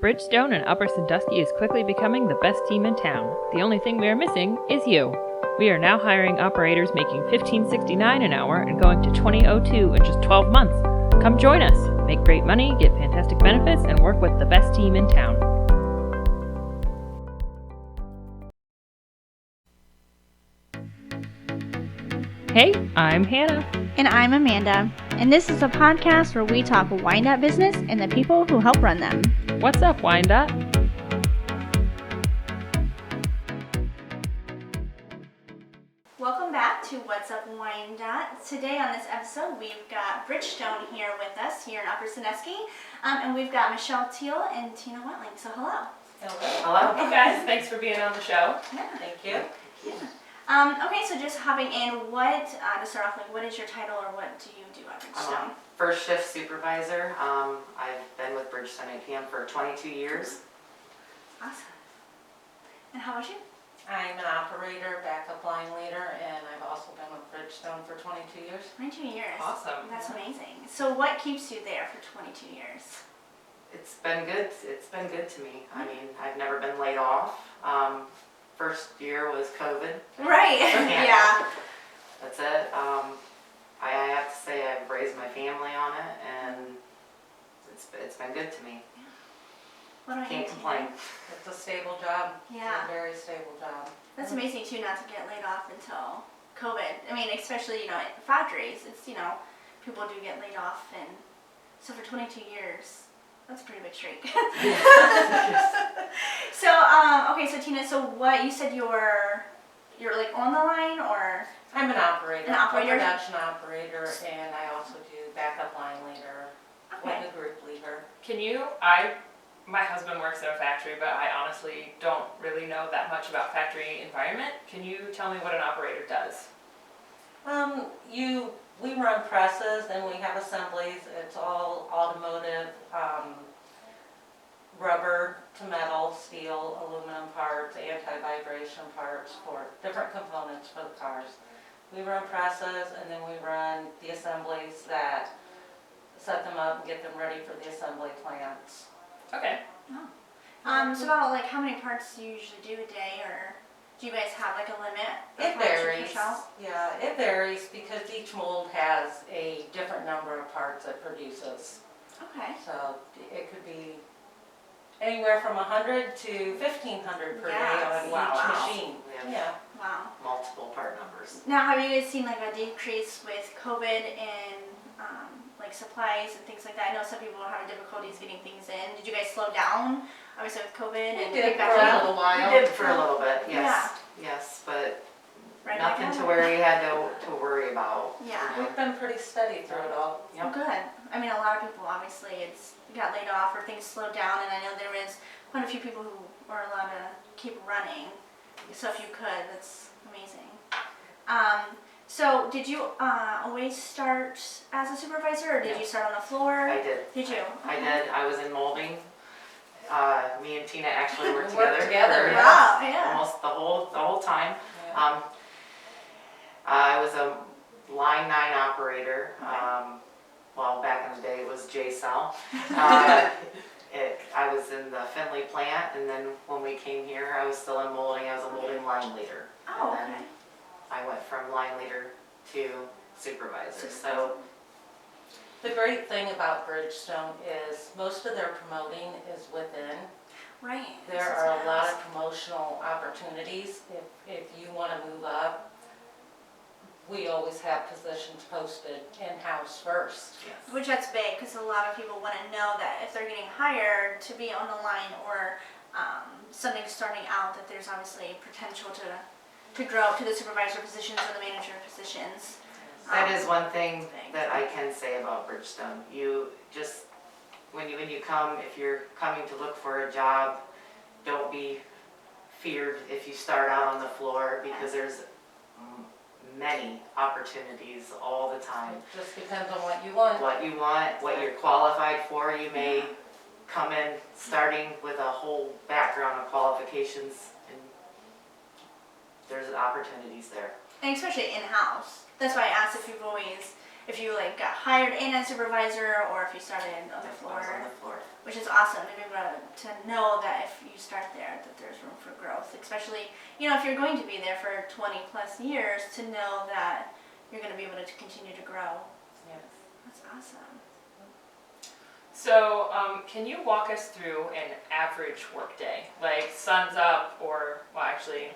Bridgestone in Upper Sandusky is quickly becoming the best team in town. The only thing we are missing is you. We are now hiring operators making $15.69 an hour and going to $20.02 in just 12 months. Come join us. Make great money, get fantastic benefits, and work with the best team in town. Hey, I'm Hannah. And I'm Amanda. And this is a podcast where we talk Wyandot business and the people who help run them. What's up, Wyandot? Welcome back to What's Up Wyandot. Today on this episode, we've got Bridgestone here with us here in Upper Sandusky. And we've got Michelle Teal and Tina Wetling. So hello. Hello. Hey guys, thanks for being on the show. Yeah. Thank you. Yeah. Okay, so just hopping in, to start off, what is your title or what do you do at Bridgestone? First shift supervisor. I've been with Bridgestone APM for 22 years. Awesome. And how about you? I'm an operator, backup line leader, and I've also been with Bridgestone for 22 years. 22 years. Awesome. That's amazing. So what keeps you there for 22 years? It's been good. It's been good to me. I mean, I've never been laid off. First year was COVID. Right. Yeah. That's it. I have to say I've raised my family on it, and it's been good to me. What do I Can't do? complain. It's a stable job. Yeah. It's a very stable job. That's amazing too, not to get laid off until COVID. I mean, especially, at factories, it's, people do get laid off, and so for 22 years, that's a pretty big streak. So, okay, so Tina, so what, you said you're like on the line, or? I'm an operator. An operator? A production operator, and I also do backup line leader, Okay. with a group leader. My husband works in a factory, but I honestly don't really know that much about factory environment. Can you tell me what an operator does? We run presses and we have assemblies. It's all automotive, rubber to metal, steel, aluminum parts, anti-vibration parts for different components for the cars. We run presses and then we run the assemblies that set them up and get them ready for the assembly plants. Okay. So about like how many parts do you usually do a day, or do you guys have like a limit? of It how much you varies. push out? Yeah, it varies because each mold has a different number of parts it produces. Okay. So it could be anywhere from 100 to 1,500 per day Yes. on Wow. each machine. We have Yeah. Wow. multiple part numbers. Now, have you guys seen like a decrease with COVID in like supplies and things like that? I know some people are having difficulties getting things in. Did you guys slow down, obviously with COVID, and We did get back for a up? little while. We did for a little bit, yes. Yes, but Right back nothing at to it? where we had to worry about. Yeah. We've been pretty steady through it all. Oh, good. I mean, a lot of people obviously got laid off or things slowed down, and I know there was quite a few people who were allowed to keep running. So if you could, that's amazing. So did you always start as a supervisor, or did Yeah. you start on the floor? I did. Did you? I Okay. did. I was in molding. Me and Tina actually worked We worked together. together, for Wow, yeah. almost the whole time. Yeah. I was a line 9 operator. Well, back in the day it was J-Cell. I was in the Findlay plant, and then when we came here, I was still in molding. I was a molding line leader. Oh, And then okay. I went from line leader to supervisor. So The great thing about Bridgestone is most of their promoting is within. Right. There This is are a lot nice. of promotional opportunities. If you want to move up, we always have positions posted in-house first. yes. Which that's big, because a lot of people want to know that if they're getting hired to be on the line or something starting out, that there's obviously potential to grow up to the supervisor positions or the manager positions. That is one thing that I can say about Bridgestone. You just, when you come, if you're coming to look for a job, don't be feared if you start out on the floor, because there's many opportunities all the time. It just depends on what you want. What you want, what you're qualified for, you may come in starting with a whole background of qualifications, and there's opportunities there. And especially in-house. That's why I asked if you like got hired in as supervisor or if you started on the I was floor. on the floor. which is awesome to be able to know that if you start there, that there's room for growth, especially, you know, if you're going to be there for 20 plus years, to know that you're going to be able to continue to grow. Yes. That's awesome. So, can you walk us through an average workday? Like sun's up, or, well, actually,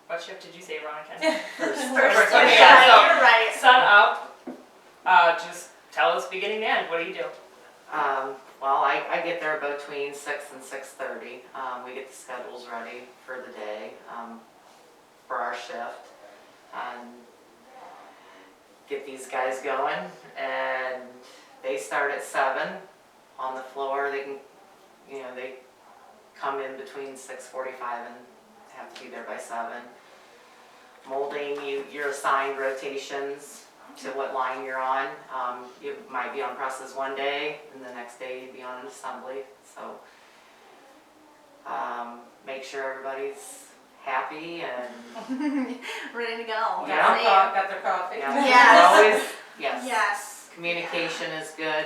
what shift did you say, Veronica? First, Okay, yeah, so you're right. sun up, just tell us beginning to end, what do you do? Well, I get there between 6 and 6:30. We get the schedules ready for the day, for our shift. Get these guys going, and they start at 7 on the floor. They can, they come in between 6:45 and have to be there by 7. Molding, you're assigned rotations to what line you're on. You might be on presses one day, and the next day you'd be on an assembly. So make sure everybody's happy and Ready to go. Yeah. Got their coffee. Yes. Yes. Yes. Communication is good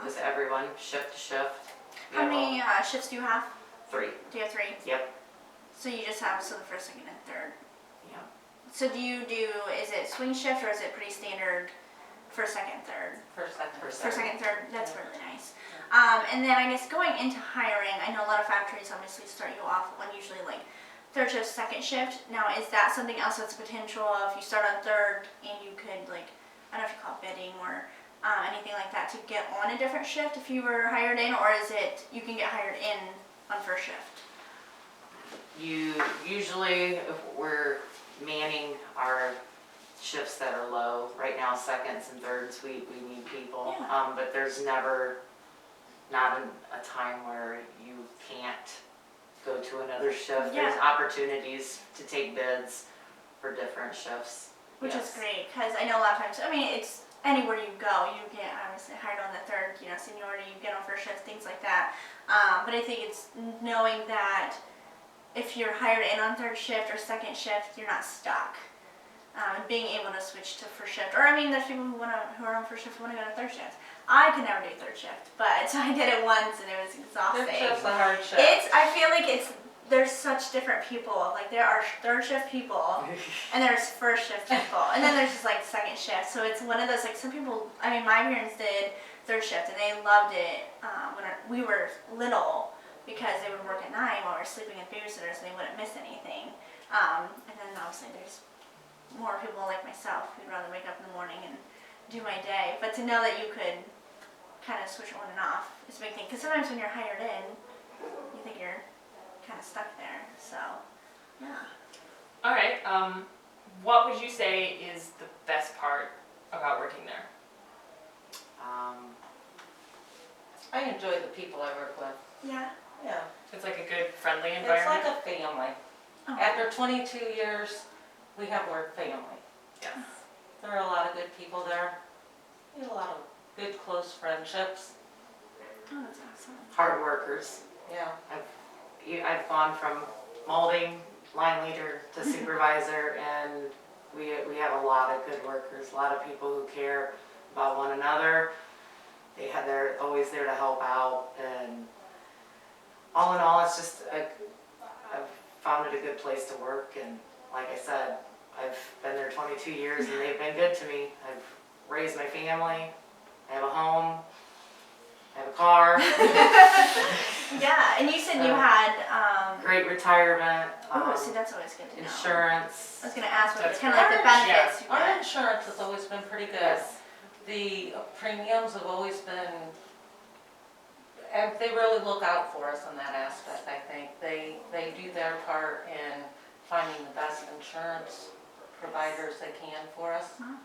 with everyone, shift to shift. We How have many shifts do you have? 3. Do you have 3? Yep. So you just have the first, second, and third. Yeah. So is it swing shift or is it pretty standard first, second, third? First, second. First, second, third. That's really nice. And then I guess going into hiring, I know a lot of factories obviously start you off on usually like third shift, second shift. Now, is that something else that's potential of you start on third and you could like, I don't know if you call it bidding or anything like that to get on a different shift if you were hired in, or is it you can get hired in on first shift? You usually, if we're manning our shifts that are low, right now seconds and thirds, we need people. Yeah. But there's never, not a time where you can't go to another shift. Yeah. There's opportunities to take bids for different shifts. Which Yes. is great, because I know a lot of times, I mean, it's anywhere you go, you get obviously hired on the third, seniority, you get on first shift, things like that. But I think it's knowing that if you're hired in on third shift or second shift, you're not stuck. And being able to switch to first shift. Or I mean, there's people who are on first shift who want to go to third shift. I could never do third shift, but I did it once and it was exhausting. Third shift's a hard shift. I feel like there's such different people. Like there are third shift people and there's first shift people. And then there's just like second shift. So it's one of those, like some people, I mean, my parents did third shift and they loved it when we were little because they would work at night while we were sleeping at babysitters and they wouldn't miss anything. And then obviously there's more people like myself who'd rather wake up in the morning and do my day. But to know that you could kind of switch on and off is a big thing. Because sometimes when you're hired in, you think you're kind of stuck there. So, yeah. All right, what would you say is the best part about working there? I enjoy the people I work with. Yeah. Yeah. It's like a good, friendly It's environment? like a family. Oh. After 22 years, we have work family. Yes. There are a lot of good people there. We have a lot of good, close friendships. Oh, that's awesome. Hard workers. Yeah. I've gone from molding, line leader to supervisor, and we have a lot of good workers, a lot of people who care about one another. They're always there to help out, and all in all, it's just I've found it a good place to work, and like I said, I've been there 22 years, and they've been good to me. I've raised my family. I have a home. I have a car. Yeah, and you said you had Great retirement. see, that's always good to know. Insurance. I was gonna ask what That's kind of like the benefits you Our get. insurance has always been pretty good. Yes. The premiums have always been, and they really look out for us in that aspect, I think. They do their part in finding the best insurance providers they can for us. Uh-huh.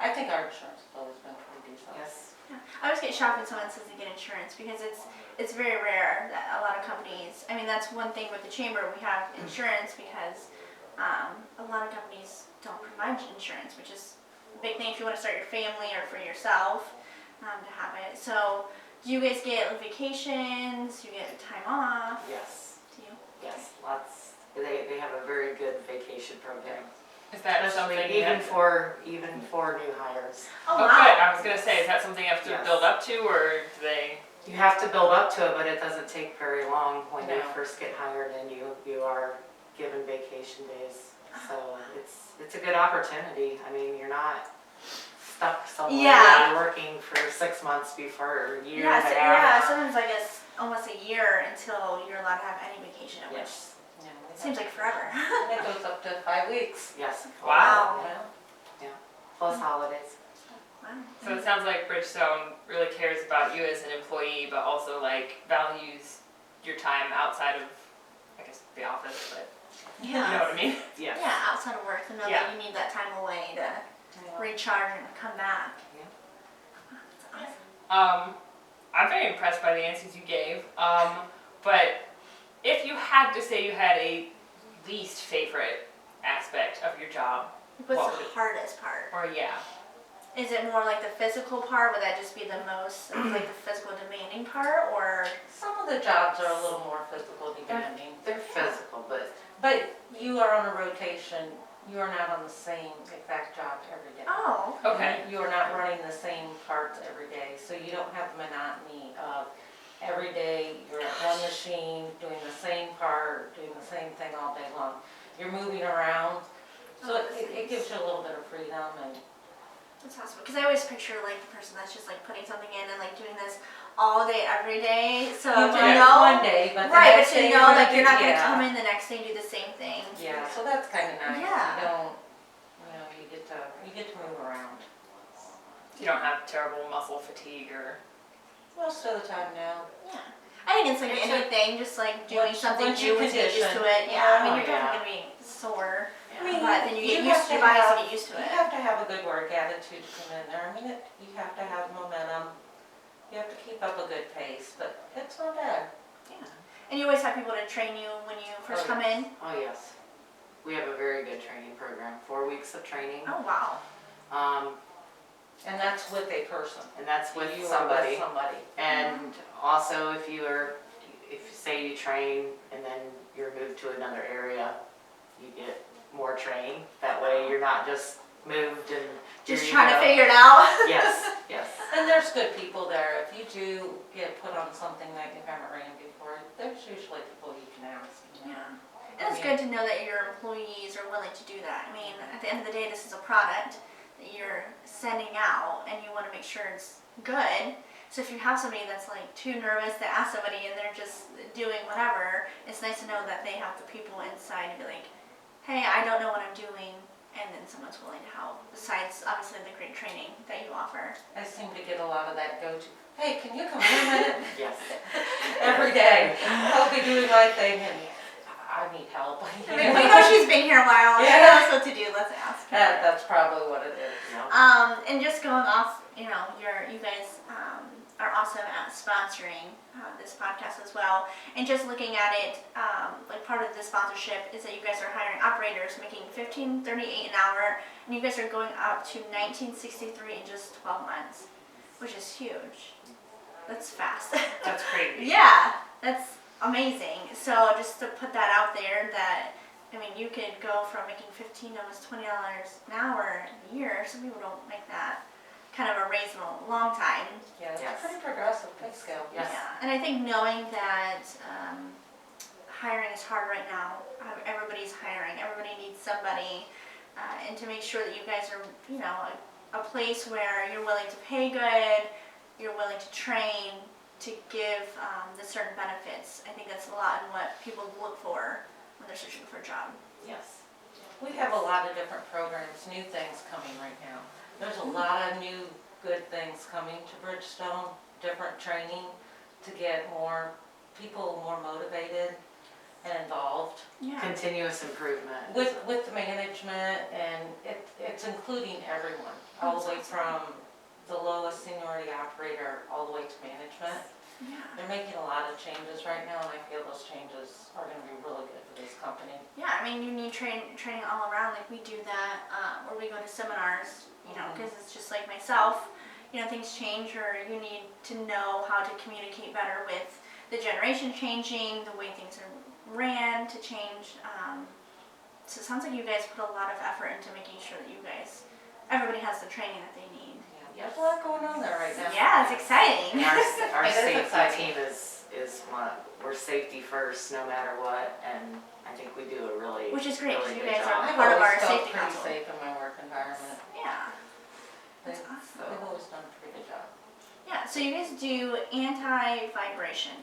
I think our insurance has always been pretty decent. Yes. Yeah. I always get shocked when someone says they get insurance because it's very rare that a lot of companies, I mean that's one thing with the chamber, we have insurance because a lot of companies don't provide insurance, which is a big thing if you want to start your family or for yourself to have it. So do you guys get vacations? Do you get time off? Yes. Do you? Yes. Lots. They have a very good vacation program. Is that Especially something you even have for new hires. Oh, Oh, wow. good. I was gonna say, is that something you have to Yes. build up to, or do they? You have to build up to it, but it doesn't take very long when you No. first get hired and you are given vacation days. So it's a good opportunity. I mean, you're not stuck somewhere. Yeah. You're working for 6 months before a year Yeah, and a so, half. sometimes I guess almost a year until you're allowed to have any vacation, which Yes. Yeah, we have- seems like forever. And it goes up to 5 weeks. Yes. Wow. Yeah. Plus holidays. Wow. So it sounds like Bridgestone really cares about you as an employee, but also like values your time outside of, I guess, the office, but you know what I mean? Yes. Yeah, outside of work, to know Yeah. that you need that time away to Yeah. recharge and come back. Yeah. That's awesome. I'm very impressed by the answers you gave. But if you had to say you had a least favorite aspect of your job, What's what the would it- hardest part? or yeah, Is it more like the physical part? Would that just be the most, like the physical demanding part, or? Some of the jobs are a little more physical demanding, They're physical, but but you are on a rotation. You are not on the same exact job every day. Oh. okay, You are not running the same parts every day, so you don't have the monotony of every day you're at one machine, doing the same part, doing the same thing all day long. You're moving around, so it gives you a little bit of freedom and That's awesome. Because I always picture like the person that's just like putting something in and like doing this all day, every day. So you to might know, one day, but the right, but next to day know like do- you're not gonna yeah. come in the next day and do the same thing. Yeah, so that's kind of nice. Yeah. You don't, you get to move around. you don't have terrible muscle fatigue or Most of the time now. Yeah. I think it's like It's anything, just like doing once- something once you new once you get used to condition. it. Yeah, I Oh, mean you're yeah. definitely gonna be sore, I mean, but then you get have used, to your body has have- to get used to You it. have to have a good work attitude to come in there. I mean, you have to have momentum. You have to keep up a good pace, but it's not bad. Yeah. And you always have people to train you when you first Oh, come in. oh yes. We have a very good training program, 4 weeks of training. Oh wow. And that's with a person. And that's with You are somebody. with somebody. And also if say you train and then you're moved to another area, you get more training. That way you're not just moved and Just here you trying to go. figure it out. Yes, yes. And there's good people there. If you do get put on something that you haven't ran before, there's usually people you can ask. Yeah. And it's good to know that your employees are willing to do that. I mean, at the end of the day, this is a product that you're sending out and you want to make sure it's good. So if you have somebody that's like too nervous to ask somebody and they're just doing whatever, it's nice to know that they have the people inside to be like, hey, I don't know what I'm doing. And then someone's willing to help, besides obviously the great training that you offer. I seem to get a lot of that go-to. Hey, can you come in a minute? Yes. Every day. I'll be doing my thing and I need help. I mean, we know she's been here a while. She Yeah. knows what to do. Let's ask her. That's probably what it is. And just going off, you guys are awesome at sponsoring this podcast as well. And just looking at it, like part of the sponsorship is that you guys are hiring operators making $15.38 an hour, and you guys are going up to $19.63 in just 12 months, which is huge. That's fast. that's crazy. Yeah, that's amazing. So just to put that out there, that I mean, you could go from making $15 almost $20 an hour a year. Some people don't make that kind of a raise in a long time. Yeah, it's Yes. pretty progressive pay scale. Yes. Yeah, and I think knowing that hiring is hard right now. Everybody's hiring. Everybody needs somebody, and to make sure that you guys are, a place where you're willing to pay good, you're willing to train, to give the certain benefits. I think that's a lot in what people look for when they're searching for a job. Yes. We have a lot of different programs, new things coming right now. There's a lot of new good things coming to Bridgestone, different training to get more people more motivated and involved Yeah. Continuous improvement. with the management, and it's including everyone, all the way from the lowest seniority operator all the way to management. Yeah. They're making a lot of changes right now, and I feel those changes are going to be really good for this company. Yeah, I mean, you need training all around. Like we do that where we go to seminars, because it's just like myself. Things change, or you need to know how to communicate better with the generation changing, the way things are ran to change. So it sounds like you guys put a lot of effort into making sure that everybody has the training that they need. Yeah, There's a lot going on there right now. Yeah, it's exciting. And our It is safety exciting. team is one, we're safety first no matter what, and I think we do a really, Which is great, really because you good guys job. are I've part of always our felt safety pretty council. safe in my work environment. Yeah, that's They've- awesome. They've always done a pretty good job. Yeah, so you guys do anti-vibration.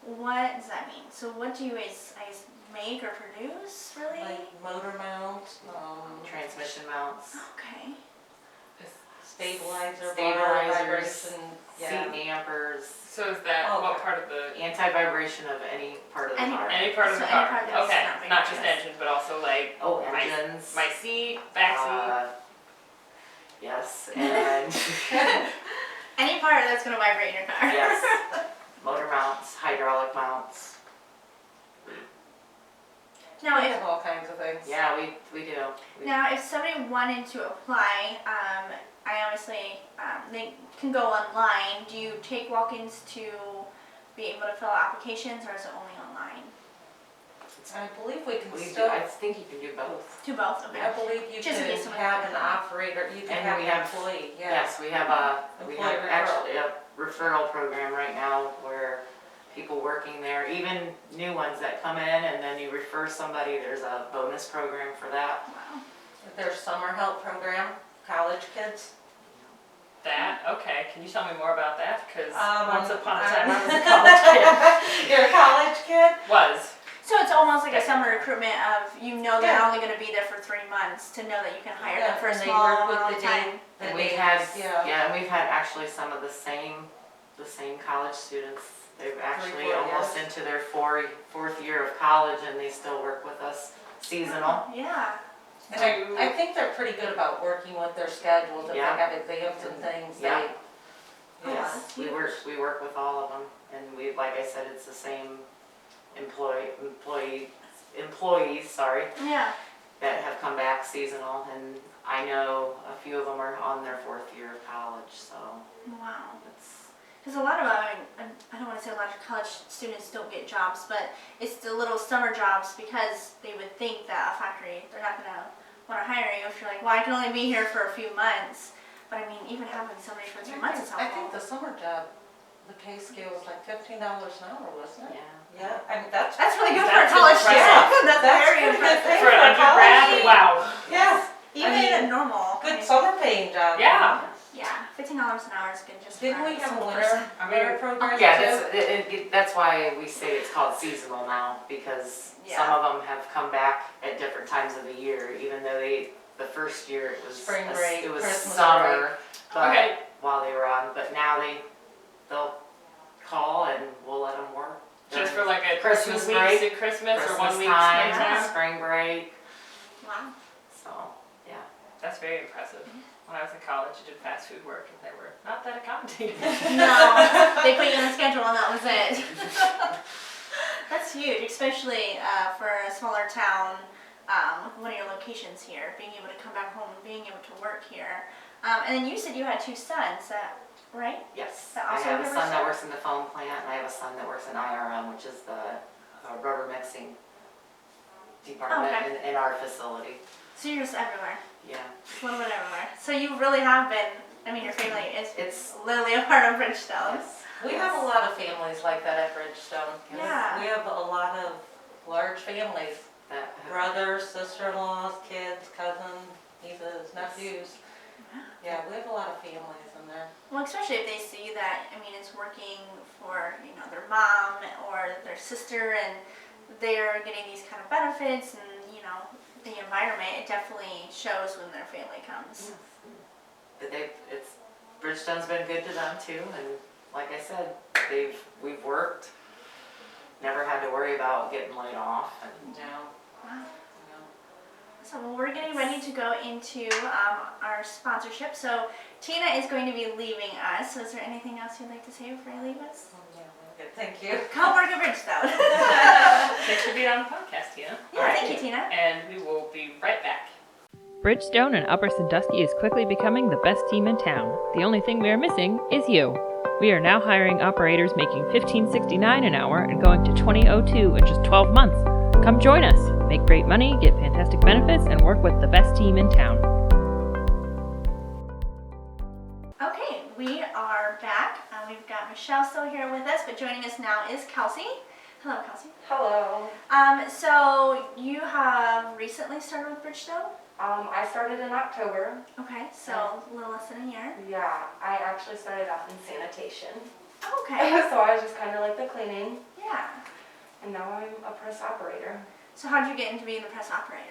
What does that mean? So what do you guys, I guess, make or produce, really? Like motor mounts, Transmission mounts, Okay. stabilizer, bar, Stabilizers, vibration, seat yeah. dampers, So is that Oh, what okay. part of the anti-vibration of any part of the Any car. any part of So the any car? part that's Okay, not not just vigorous. engine, but also like Oh, my engines. my seat, back seat. Yes, and Any part that's going to vibrate in your car. yes, motor mounts, hydraulic mounts. Now, We if have all kinds of things. Yeah, we do. Now, if somebody wanted to apply, I obviously, they can go online. Do you take walk-ins to be able to fill out applications, or is it only online? I believe we can We do, still, I think you can do both. To both, okay. I believe you Just in can case someone have doesn't an know. operator, you can And have we an have- employee, yeah. Yes, we have Employee referral. actually a referral program right now where people working there, even new ones that come in and then you refer somebody, there's a bonus program for that. Wow. There's summer help program, college kids. That okay? Can you tell me more about that? Because Um, once upon a time I was a I'm- college kid. You're a college kid? Was So it's almost like a summer recruitment of, you know they're Yeah. only going to be there for 3 months, to know that you can hire Yeah, them for a and they small work amount with of the time. And we've had, yeah. and we've had actually some of the same college students. They've actually 4 almost years. into their fourth year of college and they still work with us seasonal. Yeah. And I think they're pretty good about working with their schedules, if they Yeah. have exams and things, Yeah. they. Oh, Yes, that's we work with all of them, and we, like I said, it's the same employees, sorry, Yeah. that have come back seasonal, and I know a few of them are on their 4th year of college, so Wow. it's, Because a lot of, I don't want to say a lot of college students don't get jobs, but it's the little summer jobs, because they would think that a factory, they're not going to want to hire you if you're like, well, I can only be here for a few months. But I mean, even having somebody for 3 months is I think helpful. the summer job, the pay scale was like $15 an hour, wasn't it? yeah. Yeah, I mean, that's. That's really good for a That's college student. impressive. That's That's very pretty good impressive. pay for an undergrad. college. Wow. Yeah, Even I mean, a normal. good summer paying job. Yeah. Yeah, $15 an hour is good just Didn't for we have a single winter, person. winter program too? Yeah, that's why we say it's called seasonal now, because some Yeah. of them have come back at different times of the year, even though the first year it was Spring break, it was Christmas summer, but Okay. while they were on, but now they'll call and we'll let them work. Just for like a Christmas 2 weeks break, at Christmas or 1 Christmas week time, springtime. spring break, Wow. so, yeah. That's very impressive. When I was in college, I did fast food work, and they were not that accommodating. No, they put you on a schedule and that was it. That's huge, especially for a smaller town, one of your locations here, being able to come back home and being able to work here. And then you said you had 2 sons, right? Yes, That I also have a covers son that that? works in the foam plant, and I have a son that works in IRM, which is the rubber mixing department Oh, okay. in our facility. So you're just everywhere, Yeah, a little bit everywhere. So you really have been, I mean, your family is it's, literally a part of Bridgestone. yes. We have a lot of families like that at Bridgestone. Yeah. We have a lot of large families, That have- brothers, sister-in-laws, kids, cousins, nieces, nephews. Yeah, we have a lot of families in there. Well, especially if they see that, I mean, it's working for, their mom or their sister, and they're getting these kind of benefits and, the environment, it definitely shows when their family comes. But Bridgestone's been good to them too, and like I said, we've worked, never had to worry about getting laid off, and No, Wow. no. So well, we're getting ready to go into our sponsorship. So Tina is going to be leaving us. So is there anything else you'd like to say before you leave us? Yeah, we're good. Thank you. Come work at Bridgestone. Thanks for being on the podcast, Tina. Yeah, thank you, Tina. And we will be right back. Bridgestone and Upper Sandusky is quickly becoming the best team in town. The only thing we are missing is you. We are now hiring operators making $15.69 an hour and going to $20.02 in just 12 months. Come join us, make great money, get fantastic benefits, and work with the best team in town. Michelle's still here with us, but joining us now is Kelsey. Hello, Kelsey. Hello. So you have recently started with Bridgestone? I started in October. Okay, so a little less than a year. Yeah, I actually started off in sanitation. Okay. So I was just kind of like the cleaning, Yeah. and now I'm a press operator. So how did you get into being the press operator?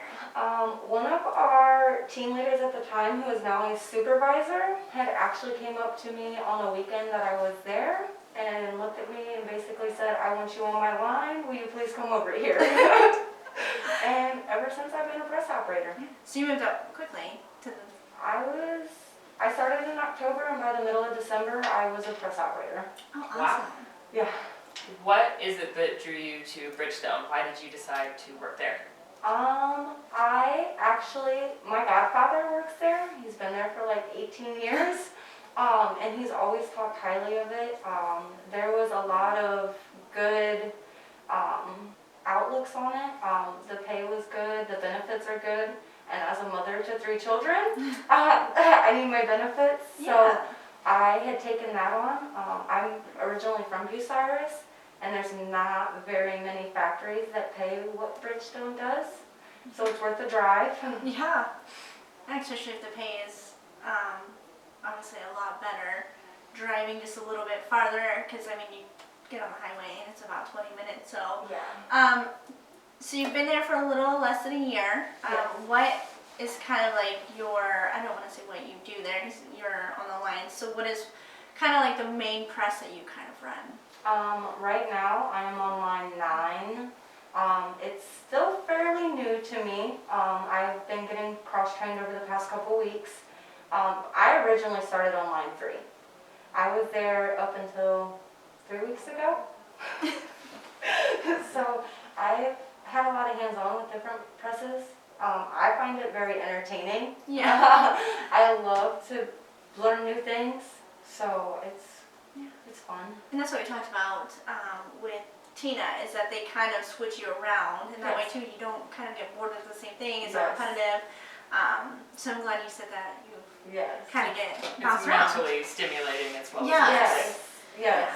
One of our team leaders at the time, who is now a supervisor, had actually came up to me on a weekend that I was there and looked at me and basically said, I want you on my line, will you please come over here? And ever since I've been a press operator. So you moved up quickly to the... I started in October, and by the middle of December, I was a press operator. Oh, awesome. Wow. Yeah. What is it that drew you to Bridgestone? Why did you decide to work there? My godfather works there. He's been there for like 18 years. And he's always talked highly of it. There was a lot of good outlooks on it. The pay was good, the benefits are good. And as a mother to 3 children, I need my benefits. Yeah. So I had taken that on. I'm originally from Bucyrus, and there's not very many factories that pay what Bridgestone does. So it's worth the drive. Yeah. And especially if the pay is obviously a lot better. Driving just a little bit farther, because I mean you get on the highway and it's about 20 minutes. So Yeah. so you've been there for a little less than a year. Yes. What is kind of like your, I don't want to say what you do there because you're on the line. So what is kind of like the main press that you kind of run? Right now I am on line 9. It's still fairly new to me. I've been getting cross-trained over the past couple weeks. I originally started on line 3. I was there up until 3 weeks ago. So I've had a lot of hands-on with different presses. I find it very entertaining. Yeah. I love to learn new things, so it's fun. And that's what we talked about with Tina, is that they kind of switch you around, and that way Yes. too you don't kind of get bored with the same thing. It's Yes. not repetitive. So I'm glad you said that you Yes. kind of get It's bounced around. mentally stimulating as well. Yeah. As Yes.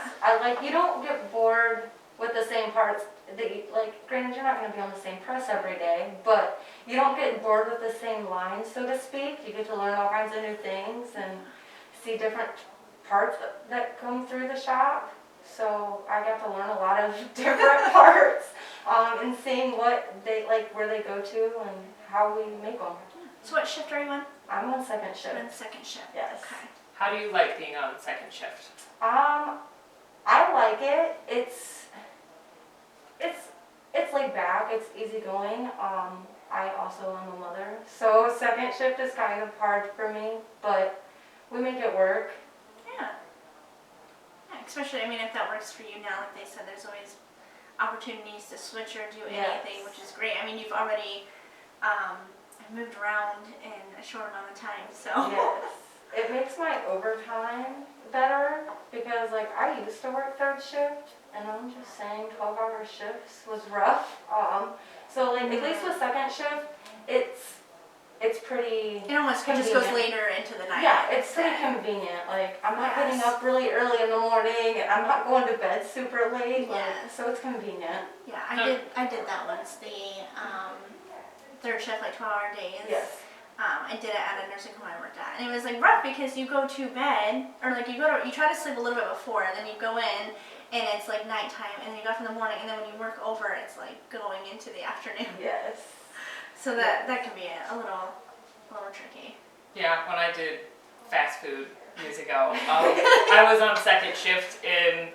You don't get bored with the same parts that you, like, granted you're not going to be on the same press every day, but you don't get bored with the same lines, so to speak. You get to learn all kinds of new things and see different parts that come through the shop. So I got to learn a lot of different parts and seeing what they, like, where they go to and how we make them. So what shift are you on? I'm on second You're shift. on second shift. Yes. Okay. How do you like being on second shift? I like it. It's laid back. It's easygoing. I also am a mother, so second shift is kind of hard for me, but we make it work. Yeah. Yeah, especially, I mean, if that works for you now, like they said, there's always opportunities to switch or do anything, Yes. which is great. I mean, you've already moved around in a short amount of time, so. Yes. It makes my overtime better because, like, I used to work third shift, and I'm just saying 12-hour shifts was rough. So, like, at least with second shift, it's pretty. It almost just goes convenient. later into the night. Yeah, it's pretty instead. convenient. Like, I'm not Yes. getting up really early in the morning, and I'm not going to bed super late. Like, Yes. so it's convenient. Yeah, I did that once. The third shift, like 12-hour days. Yes. I did it at a nursing home I worked at, and it was like rough because you go to bed, or like you try to sleep a little bit before, and then you go in, and it's like nighttime, and then you go up in the morning, and then when you work over, it's like going into the afternoon. Yes. So that can be a little tricky. Yeah, when I did fast food years ago, I was on second shift and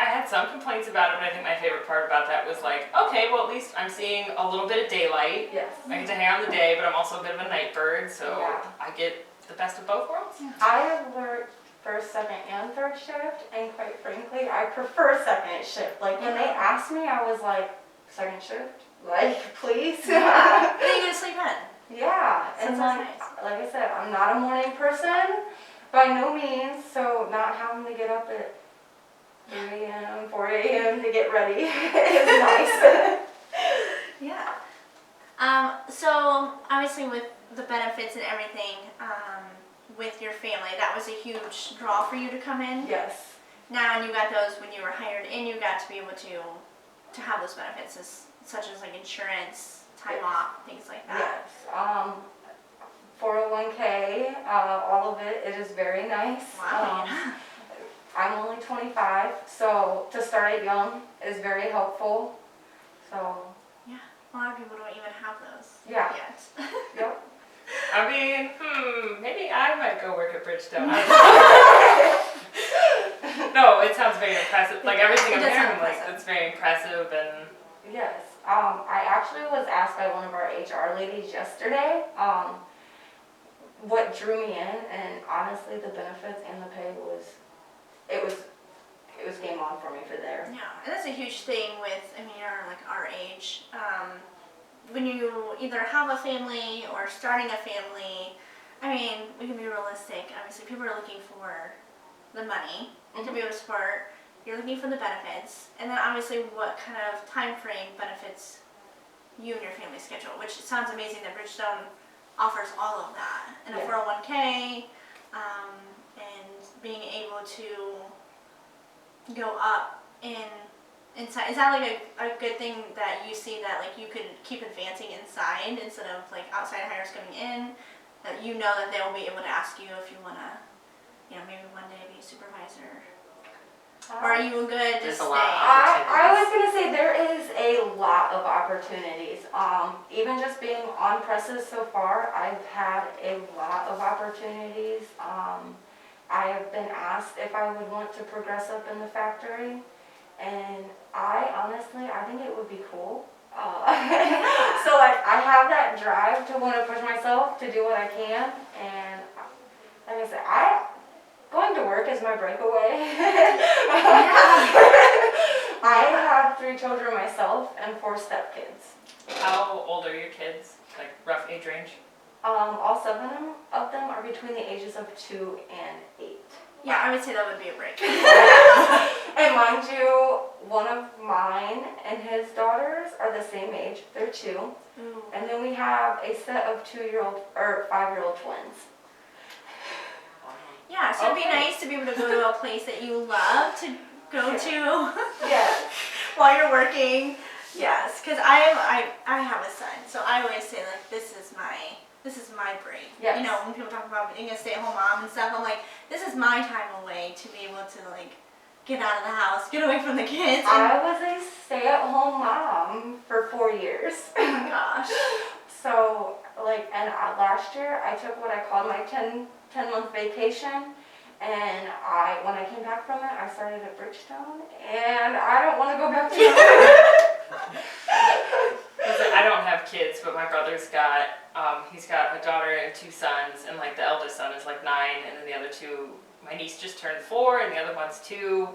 I had some complaints about it, but I think my favorite part about that was like, okay, well at least I'm seeing a little bit of daylight. Yes. I get to hang out in the day, but I'm also a bit of a night bird, so Yeah. I get the best of both worlds. I have worked first, second, and third shift, and quite frankly, I prefer second shift. Like, when they asked me, I was like, second shift? Like, please? Yeah. Then you get to sleep in. Yeah, and So like, that's like I said, I'm not a morning person by no means, so not having to get up at 3 a.m., 4 a.m. to get ready is nice. Yeah. So obviously with the benefits and everything, with your family, that was a huge draw for you to come in. Yes. now you got those when you were hired in, you got to be able to have those benefits such as like insurance, time off, things like that. Yes. 401k, all of it is very nice. Wow. I'm only 25, so to start it young is very helpful. So, Yeah, a lot of people don't even have those yeah. yet. Yep. I mean, maybe I might go work at Bridgestone. No, it sounds very impressive. Like everything I'm It does sound hearing, like impressive. it's very impressive and. Yes. I actually was asked by one of our HR ladies yesterday, what drew me in, and honestly, the benefits and the pay was game on for me for there. Yeah, and that's a huge thing with, I mean, you're like our age. When you either have a family or starting a family, I mean, we can be realistic. Obviously, people are looking for the money to be able to support. You're looking for the benefits, and then obviously what kind of time frame benefits you and your family schedule, which it sounds amazing that Bridgestone offers all of that. And a Yeah. 401k, and being able to go up inside. Is that like a good thing that you see that like you could keep advancing inside instead of like outside hires coming in? That you know that they will be able to ask you if you want to, maybe one day be a supervisor. Or are you good to There's stay? a lot of I was gonna say there is a lot of opportunities. Even just being on presses so far, I've had a lot of opportunities. I have been asked if I would want to progress up in the factory, and I think it would be cool. So like I have that drive to want to push myself to do what I can, and like I said, going to work is my breakaway. I have 3 children myself and 4 stepkids. How old are your kids? Like rough age range? All 7 of them are between the ages of 2 and 8. Yeah, I would say that would be a break. And mind you, one of mine and his daughters are the same age. They're 2. Ooh. And then we have a set of 2-year-old or 5-year-old twins. Yeah, so it'd be Okay. nice to be able to go to a place that you love to go to Yes. while you're working. Yes, because I have a son, so I always say like this is my break. Yes. You know, when people talk about being a stay-at-home mom and stuff, I'm like, this is my time away to be able to like get out of the house, get away from the kids. I was a stay-at-home mom for 4 years. Oh my gosh. So, last year I took what I called my 10-month vacation, and when I came back from it, I started at Bridgestone, and I don't want to go back to it. I don't have kids, but my brother's he's got a daughter and 2 sons, and like the eldest son is like 9, and then the other 2, my niece just turned 4, and the other one's 2.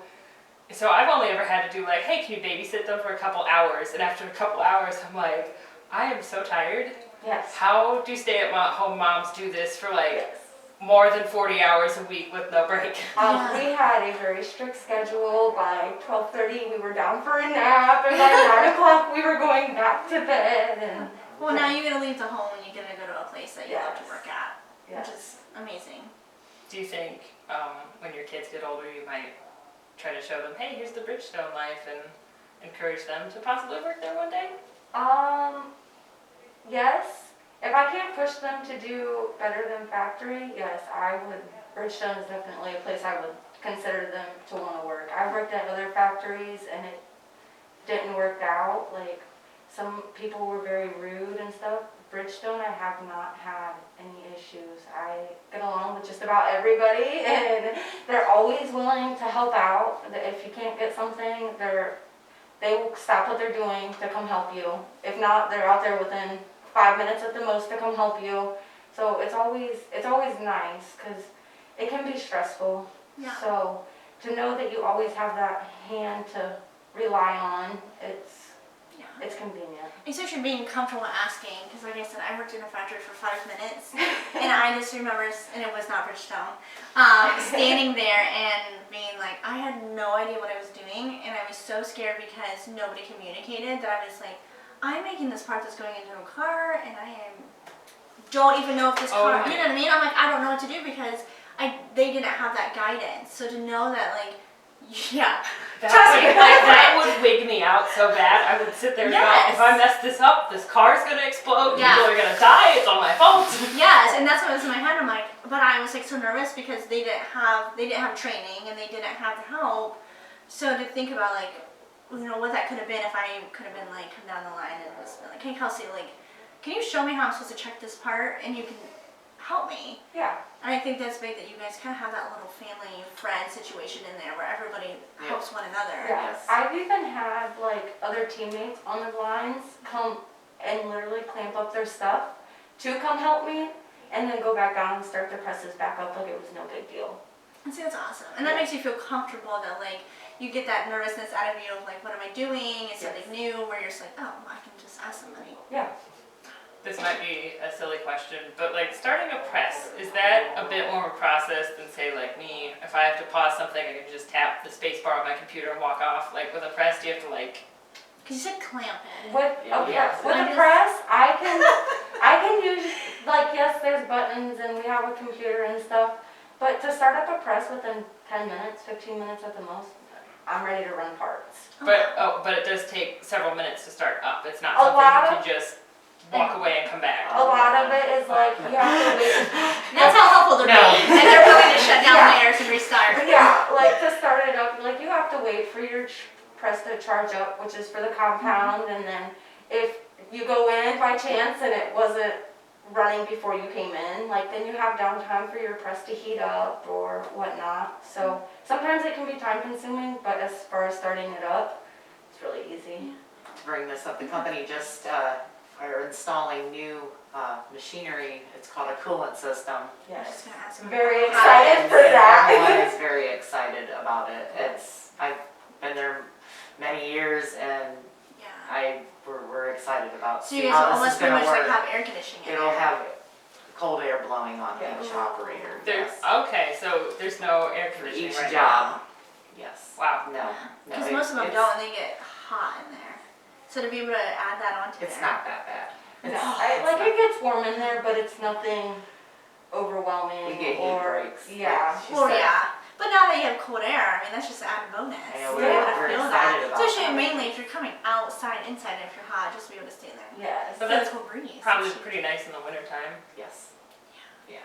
So I've only ever had to do like, hey, can you babysit them for a couple hours? And after a couple hours, I'm like, I am so tired. Yes. How do stay-at-home moms do this for like Yes. more than 40 hours a week with no break? We had a very strict schedule. By 12:30 we were down for a nap, and by 9 o'clock we were going back to bed. And Well, now you're gonna leave the home and you're gonna go to a place that you love to Yes. work at, yes. which is amazing. Do you think when your kids get older, you might try to show them, hey, here's the Bridgestone life, and encourage them to possibly work there one day? Yes. If I can't push them to do better than factory, yes, I would. Bridgestone is definitely a place I would consider them to want to work. I've worked at other factories and it didn't work out. Like, some people were very rude and stuff. Bridgestone, I have not had any issues. I get along with just about everybody, and they're always willing to help out. If you can't get something, they will stop what they're doing to come help you. If not, they're out there within 5 minutes at the most to come help you. So it's always nice, because it can be stressful. Yeah. So to know that you always have that hand to rely on, it's convenient. Especially being comfortable asking, because like I said, I worked in a factory for 5 minutes, and I just remember, and it was not Bridgestone, standing there and being like, I had no idea what I was doing, and I was so scared because nobody communicated that I was like, I'm making this part that's going into a car, and don't even know if this car, you know what I mean? I'm like, I don't know what to do because they didn't have that guidance. So to know that like Yeah. That Trust would, me. that would wig me out so bad. I would sit there and go, Yes. if I mess this up, this car's gonna explode, Yeah. people are gonna die, it's all my fault. Yes, and that's what was in my head. I'm like, but I was like so nervous because they didn't have training and they didn't have the help. So to think about like, you know, what that could have been if I could have been like come down the line and just been like, hey Kelsey, like, can you show me how I'm supposed to check this part and you can help me. Yeah. And I think that's big that you guys kind of have that little family friend situation in there where everybody helps one another. Yes. I've even had like other teammates on the lines come and literally clamp up their stuff to come help me and then go back down and start their presses back up like it was no big deal. And see, that's awesome. And that makes you feel comfortable that like you get that nervousness out of you of like, what am I doing? It's something new where you're just like, oh, I can just ask somebody. Yeah. This might be a silly question, but like starting a press, is that a bit more of a process than say like me, if I have to pause something, I can just tap the space bar on my computer and walk off? Like with a press, do you have to like... Because you said clamp it. With Yeah. a press, I can use, like, yes, there's buttons and we have a computer and stuff, but to start up a press within 10 minutes, 15 minutes at the most, I'm ready to run parts. But it does take several minutes to start up. It's not A something lot you can just walk away and come back. A lot of it is like, you have to wait. That's how helpful they're being. And they're willing to shut down theirs and restart. Yeah, like to start it up, like you have to wait for your press to charge up, which is for the compound, and then if you go in by chance and it wasn't running before you came in, like then you have downtime for your press to heat up or whatnot. So sometimes it can be time consuming, but as far as starting it up, it's really easy. To bring this up, the company just are installing new machinery. It's called a coolant system. I'm just gonna ask them. Very excited for that. Everyone is very excited about it. I've been there many years and Yeah. we're excited about So you seeing guys will how this almost is pretty going to much like work. have air conditioning in It'll there. have cold air blowing on Yeah. each operator. There's, Yes. okay, so there's no air For conditioning each right job. Yes. Wow. No. Because most of them don't and they get hot in there. So to be able to add that onto It's there. not that bad. No, It's it gets warm in there, but it's nothing overwhelming. We get heat or breaks. yeah. Like she Well, said. yeah. But now that you have cold air, I mean, that's just an added bonus. Yeah, To we're- be able to we're feel excited that. about Especially that. mainly if you're coming outside, inside, and if you're hot, just to be able to stay in there. Yes. But Feel that's the cool breeze. Probably pretty nice in the wintertime. Yes. Yeah.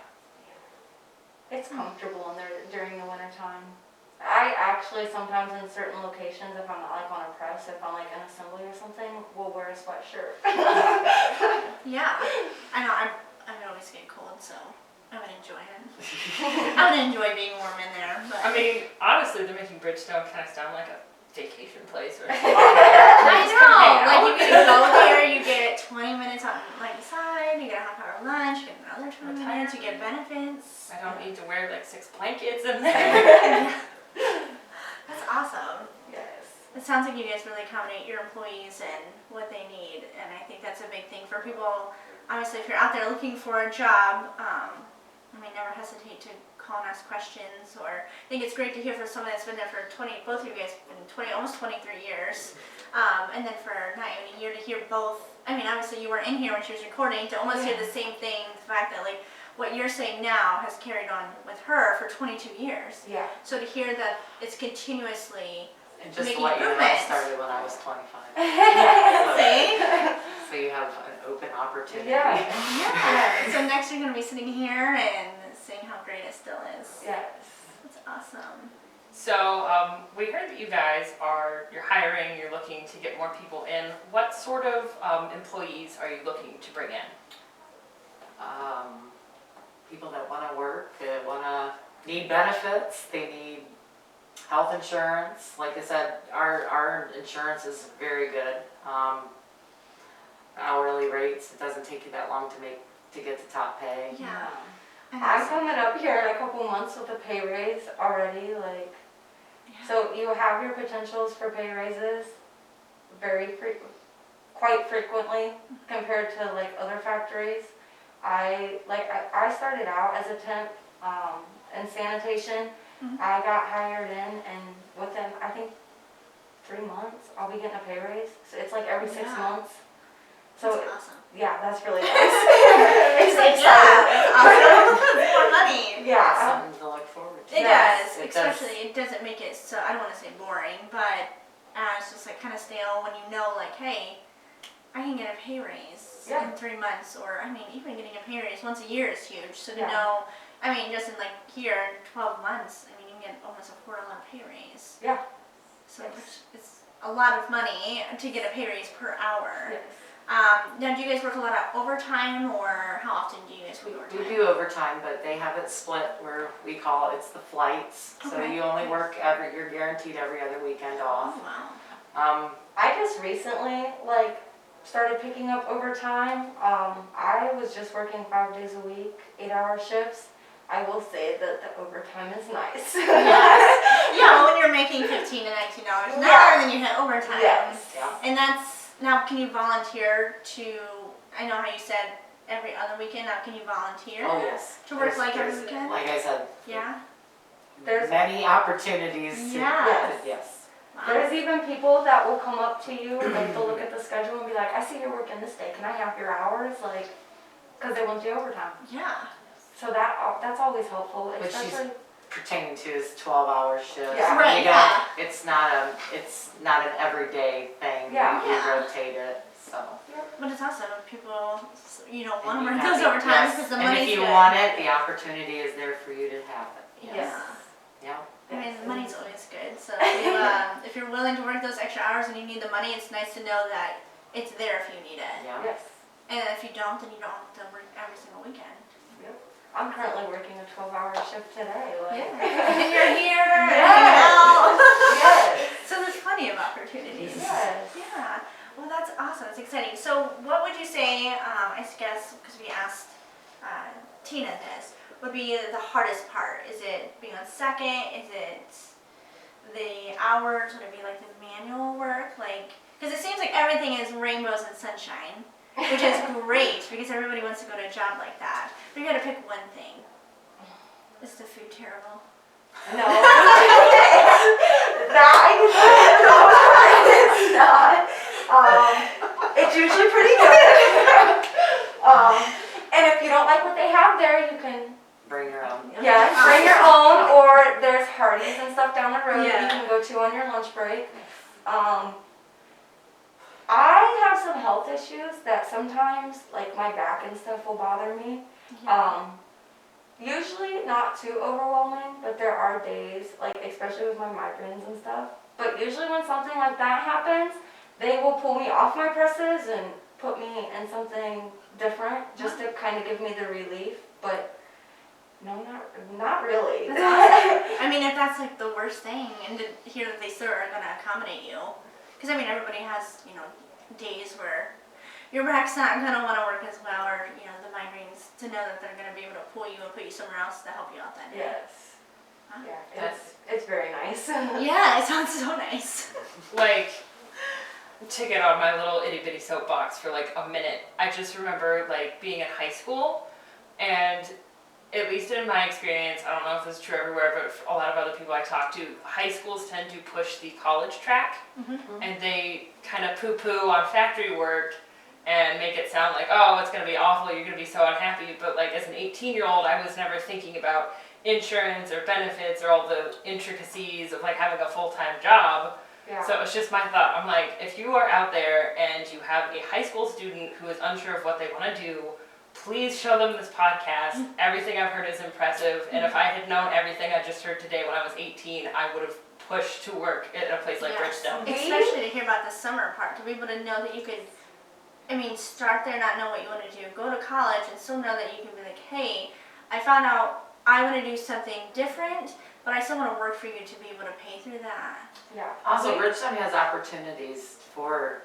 It's comfortable in there during the winter time. I actually sometimes in certain locations, if I'm not like on a press, if I'm like an assembly or something, will wear a sweatshirt. Yeah. I know, I would always get cold, so I would enjoy it. I would enjoy being warm in there. But I mean, honestly, they're making Bridgestone kind of sound like a vacation place or I know. Like you get get to go there, you get 20 minutes on like the side, you get a half-hour lunch, you get another 20 minutes, you get benefits. I don't need to wear like 6 blankets in there. That's awesome. Yes. It sounds like you guys really accommodate your employees and what they need, and I think that's a big thing for people. Obviously, if you're out there looking for a job, I mean, never hesitate to call and ask questions. Or I think it's great to hear from someone that's been there for 20. Both of you guys have been almost 23 years, and then for not even a year to hear both. I mean, obviously you were in here when she was recording to almost hear the same thing. The fact that like what you're saying now has carried on with her for 22 years. Yeah. So to hear that it's continuously And just to making let you know, I improvements. started when I was 25. See? So you have an open opportunity. Yeah. Yeah. So next you're going to be sitting here and seeing how great it still is. Yes. That's awesome. So we heard that you guys you're hiring, you're looking to get more people in. What sort of employees are you looking to bring in? People that want to work, that need benefits, they need health insurance. Like I said, our insurance is very good. Hourly rates, it doesn't take you that long to get the top pay. Yeah. I'm coming up here in a couple months with a pay raise already, like, so you have your potentials for pay raises quite frequently compared to like other factories. I started out as a temp in sanitation. Mhm. I got hired in and within, I think, 3 months, I'll be getting a pay raise. So it's like every 6 Yeah. months. So That's awesome. yeah, that's really nice. It's Like, exciting. yeah, that's awesome. More money. Yeah. Something to look forward It Yes, does, it does. especially, it doesn't make it so, I don't want to say boring, but it's just like kind of stale when you know like, hey, I can get a pay raise Yeah. in 3 months, or I mean, even getting a pay raise once a year is huge. So to Yeah. know, I mean, just in like here, 12 months, I mean, you can get almost a $4 pay raise. Yeah. So Yes. it's a lot of money to get a pay raise per hour. Yes. Now, do you guys work a lot of overtime, or how often do you guys work overtime? We do overtime, but they have it split where we call it's the flights. So Okay. you only work you're guaranteed every other weekend Oh, off. wow. I just recently, like, started picking up overtime. I was just working 5 days a week, 8-hour shifts. I will say that the overtime is nice. Yeah, when you're making $15 to $19 an hour, then you hit overtime. Yes. Yeah. And that's, now can you volunteer to, I know how you said every other weekend, now can you volunteer? Oh, yes. To work like every There's- weekend? Like I said, Yeah? There's many opportunities. Yeah. Yes. Wow. There's even people that will come up to you, like they'll look at the schedule and be like, I see you're working this day, can I have your hours? Like, because they want you overtime. Yeah. So that's always helpful, But she's- especially. Pertaining to his 12-hour shifts. Yeah. Right, We yeah. don't, it's not an everyday thing. Yeah. We Yeah. rotate it, so. But it's also, people, you don't want And to you work have those it, overtimes yes. because the And money's if you good. want it, the opportunity is there for you to have it. Yeah. Yeah. I mean, the money's always good. So if you're willing to work those extra hours and you need the money, it's nice to know that it's there if you need it. Yeah. Yes. And if you don't, then you don't have to work every single weekend. I'm currently working a 12-hour shift today. Like. And you're here, Yes. hanging out. Yes. So there's plenty of opportunities. Yes. Yeah. Well, that's awesome. It's exciting. So what would you say, I guess, because we asked Tina this, would be the hardest part? Is it being on second? Is it the hours? Would it be like the manual work? Like, because it seems like everything is rainbows and sunshine, which is great because everybody wants to go to a job like that. But you got to pick one thing. Is the food terrible? No. It's not. It's usually pretty good. And if you don't like what they have there, you can Bring your own. bring your own, or there's Hardee's and stuff down the road that Yeah. you can go to on your lunch break. I have some health issues that sometimes, like my back and stuff, will bother me. Usually not too overwhelming, but there are days, like especially with my migraines and stuff. But usually when something like that happens, they will pull me off my presses and put me in something different just to kind of give me the relief. But no, not really. That's awesome. I mean, if that's like the worst thing, and to hear that they still are going to accommodate you, because I mean, everybody has, days where your back's not going to want to work as well, or, the migraines, to know that they're going to be able to pull you and put you somewhere else to help you out that day. Yes. Huh? Yeah, it's very nice. Yeah, it sounds so nice. Like, to get on my little itty bitty soapbox for like a minute, I just remember like being in high school, and at least in my experience, I don't know if this is true everywhere, but for a lot of other people I talk to, high schools tend to push the college track, and they kind of poo-poo on factory work and make it sound like, oh, it's going to be awful, you're going to be so unhappy. But like as an 18-year-old, I was never thinking about insurance or benefits or all the intricacies of like having a full-time job. Yeah. So it's just my thought. I'm like, if you are out there and you have a high school student who is unsure of what they want to do, please show them this podcast. Everything I've heard is impressive. And if I had known everything I just heard today when I was 18, I would have pushed to work at a place like Yes. Bridgestone. Especially to hear about the summer part, to be able to know that you could, start there, not know what you want to do, go to college and still know that you can be like, hey, I found out I want to do something different, but I still want to work for you to be able to pay through that. Yeah. Also, Bridgestone has opportunities for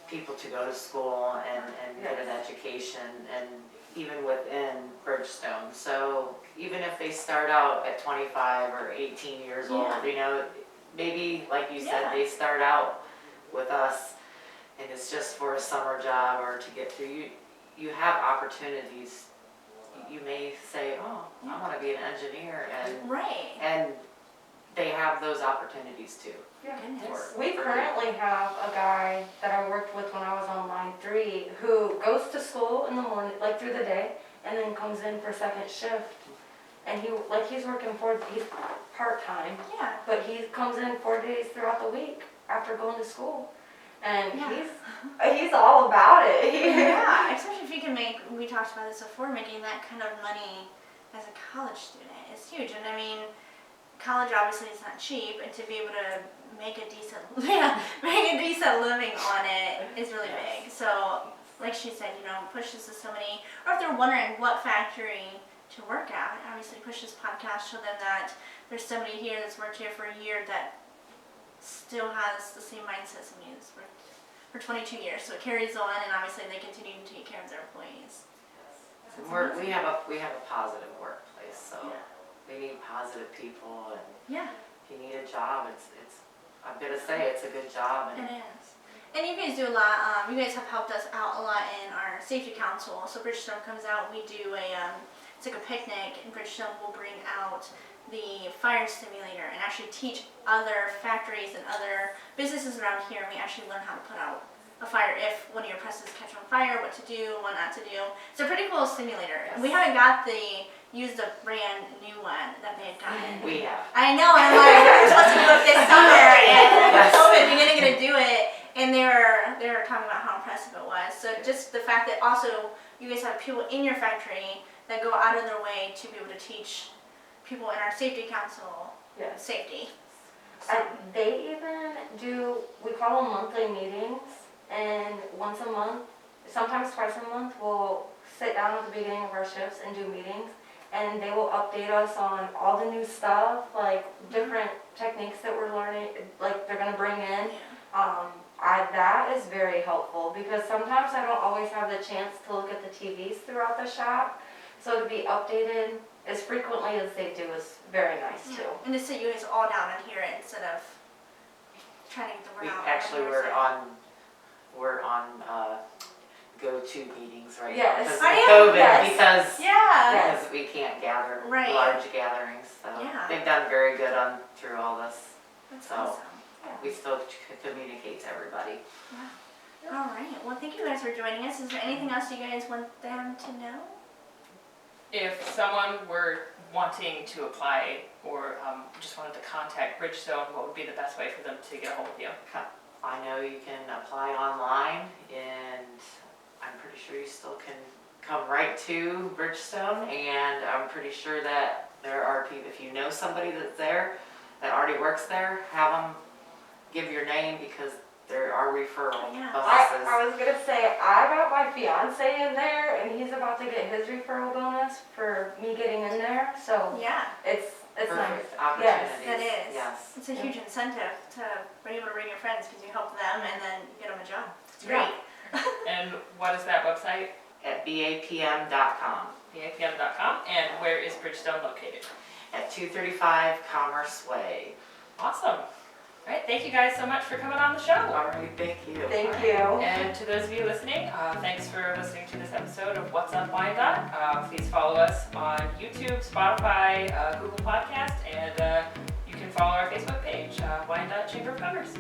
people to go to school and get an education, and even within Bridgestone. So even if they start out at 25 or 18 years old, maybe like you said, Yeah. they start out with us and it's just for a summer job or to get through. You have opportunities. You may say, oh, I want to be an engineer, Right. and they have those opportunities too. Yeah. Goodness. We currently have a guy that I worked with when I was on line 3 who goes to school in the morning, like through the day, and then comes in for second shift. and he's working he's part-time, Yeah. but he comes in 4 days throughout the week after going to school. And Yeah. he's all about it. Yeah, especially if you can make, we talked about this before, making that kind of money as a college student is huge. And I mean, college obviously is not cheap, and to be able to make a decent, make a decent living on it is really big. So, like she said, push this to somebody, or if they're wondering what factory to work at, obviously push this podcast, show them that there's somebody here that's worked here for a year that still has the same mindset as me that's worked for 22 years. So it carries on, and obviously they continue to take care of their employees. We have a positive workplace, so we need positive people, and Yeah. if you need a job, it's I'm gonna say it's a good job. And It is. And you guys do a lot, you guys have helped us out a lot in our safety council. So Bridgestone comes out, we do it's like a picnic, and Bridgestone will bring out the fire simulator and actually teach other factories and other businesses around here, and we actually learn how to put out a fire if one of your presses catch on fire, what to do, what not to do. It's a pretty cool simulator. Yes. We haven't used the brand new one that they had gotten. we have. I know, and I'm like, we're supposed to do it this summer, and Yes. COVID, we didn't get to do it, and they were talking about how impressive it was. So just the fact that also you guys have people in your factory that go out of their way to be able to teach people in our safety council Yes. safety. They even do, we call them monthly meetings, and once a month, sometimes twice a month, we'll sit down at the beginning of our shifts and do meetings, and they will update us on all the new stuff, like different techniques that we're learning, like they're gonna bring in. That is very helpful, because sometimes I don't always have the chance to look at the TVs throughout the shop, so to be updated as frequently as they do is very nice too. And to sit you guys all down and hear it instead of trying to get the word We out. actually we're on go-to meetings right Yes. now because Are of you? COVID, Yes. Yeah. because we can't gather Right. large gatherings. So Yeah. they've done very good through all this. That's So- awesome. We still communicate to everybody. All right. Well, thank you guys for joining us. Is there anything else you guys want them to know? If someone were wanting to apply or just wanted to contact Bridgestone, what would be the best way for them to get a hold of you? I know you can apply online, and I'm pretty sure you still can come right to Bridgestone, and I'm pretty sure that there are people, if you know somebody that's there, that already works there, have them give your name, because there are referral Yeah. bonuses. I was gonna say, I got my fiance in there, and he's about to get his referral bonus for me getting in there, so Yeah, it's nice. Perfect opportunities. that is. Yes. It's a huge incentive to be able to bring your friends because you help them and then you get them a job. It's Yeah. great. And what is that website? At bapm.com. BAPM.com. And where is Bridgestone located? At 235 Commerce Way. Awesome. All right, thank you guys so much for coming on the show. All right, thank you. Thank you. And to those of you listening, thanks for listening to this episode of What's Up Wyandot. Please follow us on YouTube, Spotify, Google Podcast, and you can follow our Facebook page, Wyandot Chamber of Commerce.